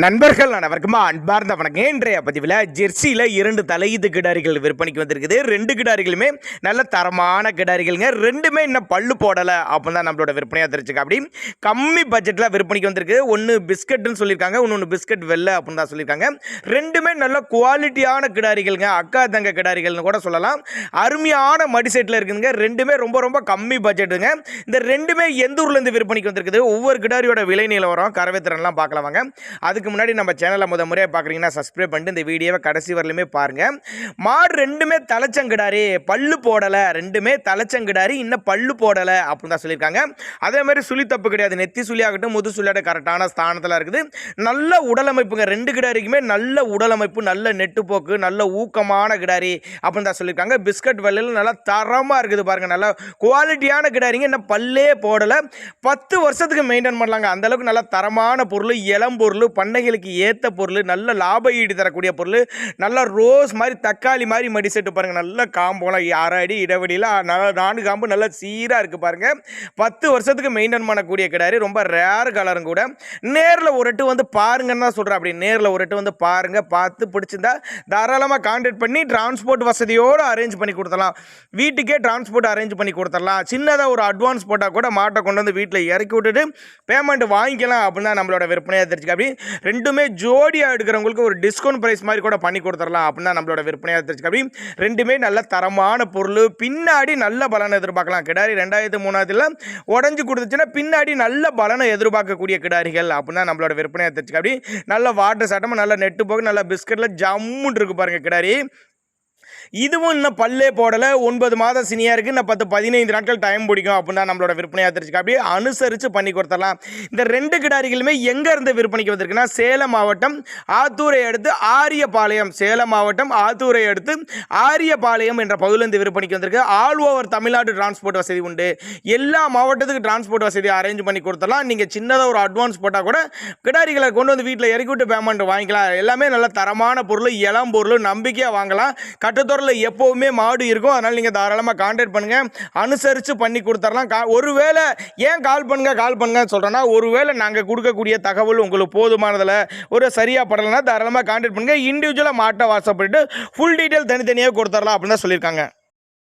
நண்பர்கள் அனைவருக்கும் அன்பார்ந்த வணக்கம். இன்றைய பதிவில் ஜெர்சியில் 2 தலையீத்து கிடாரிகள் விற்பனைக்கு வந்திருக்குது. 2 கிடாரிகளுமே நல்ல தரமான கிடாரிகள்ங்க. ரெண்டுமே இன்னும் பல்லு போடலை அப்படின்னு தான் நம்மளோட விற்பனையாக தெரிஞ்சுக்க. அப்படி கம்மி பட்ஜெட்டில் விற்பனைக்கு வந்திருக்கு. ஒன்று பிஸ்கட்னு சொல்லியிருக்காங்க, இன்னொன்று பிஸ்கட் வெள்ளை அப்படின்னு தான் சொல்லியிருக்காங்க. ரெண்டுமே நல்ல குவாலிட்டியான கிடாரிகள்ங்க. அக்கா தங்க கிடாரிகள்னு கூட சொல்லலாம். அருமையான மடி செட்டில் இருக்குதுங்க. ரெண்டுமே ரொம்ப ரொம்ப கம்மி பட்ஜெட்டுங்க. இந்த ரெண்டுமே எந்த ஊர்லேருந்து விற்பனைக்கு வந்திருக்குது, ஒவ்வொரு கிடாரியோட விலை நிலவரம் கறவைத்திறன்லாம் பார்க்கலாம் வாங்க. அதுக்கு முன்னாடி நம்ம சேனலை முறையாக பார்க்குறீங்கன்னா சப்ஸ்கிரைப் பண்ணிட்டு இந்த வீடியோவை கடைசி வரலுமே பாருங்கள். மாடு ரெண்டுமே தலைச்சங்கிடாரி, பல்லு போடலை. ரெண்டுமே தலைச்சங்கிடாரி, இன்னும் பல்லு போடலை அப்படின்னு தான் சொல்லியிருக்காங்க. அதே மாதிரி சுழி தப்பு கிடையாது. நெத்தி சுழியாகட்டும் முது சுழியாகட்டும் கரெக்டான ஸ்தானத்தில் இருக்குது. நல்ல உடலமைப்புங்க. 2 கிடாரிக்குமே நல்ல உடலமைப்பு, நல்ல நெட்டுப்போக்கு, நல்ல ஊக்கமான கிடாரி அப்படின்னு தான் சொல்லியிருக்காங்க. பிஸ்கட் வெள்ளையில் நல்லா தரமாக இருக்குது பாருங்கள். நல்ல குவாலிட்டியான கிடாரிங்க. இன்னும் பல்லே போடலை. 10 வருஷத்துக்கு மெயின்டைன் பண்ணலாங்க. அந்தளவுக்கு நல்ல தரமான பொருள், இளம் பொருள், பண்ணைகளுக்கு ஏற்ற பொருள், நல்ல லாப ஈடு தரக்கூடிய பொருள், நல்ல ரோஸ் மாதிரி தக்காளி மாதிரி மடி செட்டு பாருங்கள். நல்ல காம்போலாம் 6 அடி இடைவெளியில் 4 காம்பு நல்லா சீராக இருக்குது பாருங்கள். 10 வருஷத்துக்கு மெயின்டைன் பண்ணக்கூடிய கிடாரி. ரொம்ப ரேர் கலரும் கூட. நேரில் ஒரு எட்டு வந்து பாருங்கன்னு தான் சொல்கிறேன். அப்படி நேரில் ஒரு எட்டு வந்து பாருங்கள். பார்த்து பிடிச்சிருந்தா தாராளமாக கான்டாக்ட் பண்ணி டிரான்ஸ்போர்ட் வசதியோடு அரேஞ்ச் பண்ணி கொடுத்துடலாம். வீட்டுக்கே டிரான்ஸ்போர்ட் அரேஞ்ச் பண்ணி கொடுத்துடலாம். சின்னதாக ஒரு அட்வான்ஸ் போட்டால் கூட மாட்டை கொண்டு வந்து வீட்டில் இறக்கி விட்டுட்டு பேமெண்ட் வாங்கிக்கலாம் அப்படின்னு தான் நம்மளோட விற்பனையாக தெரிஞ்சுக்க. அப்படி ரெண்டுமே ஜோடியாக எடுக்கிறவங்களுக்கு ஒரு டிஸ்கவுண்ட் ப்ரைஸ் மாதிரி கூட பண்ணி கொடுத்துடலாம் அப்படின்னு நம்மளோட விற்பனையாக தெரிஞ்சுக்க. அப்படி ரெண்டுமே நல்ல தரமான பொருள். பின்னாடி நல்ல பலனை எதிர்பார்க்கலாம். கிடாரி 2003 உடஞ்சி கொடுத்துச்சுன்னா பின்னாடி நல்ல பலனை எதிர்பார்க்கக்கூடிய கிடாரிகள் அப்படின்னு நம்மளோட விற்பனையாக தெரிஞ்சுக்க. அப்படி நல்ல வாட்டர் சாட்டமும் நல்ல நெட்டு போக நல்ல பிஸ்கட்டில் ஜம்முன்னு இருக்கு பாருங்கள் கிடாரி. இதுவும் இன்னும் பல்லே போடலை. 9 மாதம் சினியாக இருக்குது. இன்னும் 10-15 நாட்கள் டைம் பிடிக்கும் அப்படின்னா நம்மளோட விற்பனையாக தெரிஞ்சுக்க. அப்படியே அனுசரித்து பண்ணி கொடுத்துடலாம். இந்த 2 கிடாரிகளுமே எங்கேருந்து விற்பனைக்கு வந்திருக்குன்னா சேலம் மாவட்டம் ஆத்தூரை அடுத்து ஆரியபாளையம். சேலம் மாவட்டம் ஆத்தூரை அடுத்து ஆரியபாளையம் என்ற பகுதியிலிருந்து விற்பனைக்கு வந்திருக்கு. ஆல் ஓவர் தமிழ்நாடு டிரான்ஸ்போர்ட் வசதி உண்டு. எல்லா மாவட்டத்துக்கு டிரான்ஸ்போர்ட் வசதி அரேஞ்ச் பண்ணி கொடுத்துடலாம். நீங்கள் சின்னதாக ஒரு அட்வான்ஸ் போட்டால் கூட கிடாரிகளை கொண்டு வந்து வீட்டில் இறக்கி விட்டு பேமெண்ட் வாங்கிக்கலாம். எல்லாமே நல்ல தரமான பொருள், இளம் பொருள், நம்பிக்கையாக வாங்கலாம். கட்டுத்தோரில் எப்போவுமே மாடு இருக்கும். அதனால் நீங்கள் தாராளமாக கான்டாக்ட் பண்ணுங்கள். அனுசரித்து பண்ணி கொடுத்துடலாம். ஒருவேளை ஏன் கால் பண்ணுங்க சொல்கிறேன்னா, ஒருவேளை நாங்கள் கொடுக்கக்கூடிய தகவல் உங்களுக்கு போதுமானதில் ஒரு சரியாக படலைன்னா தாராளமாக கான்டாக்ட் பண்ணுங்கள். இண்டிவிஜுவலாக மாட்டை வாட்ஸ்அப் பண்ணிட்டு ஃபுல் டீட்டெயில் தனித்தனியாக கொடுத்துடலாம் அப்படின்னு தான் சொல்லியிருக்காங்க.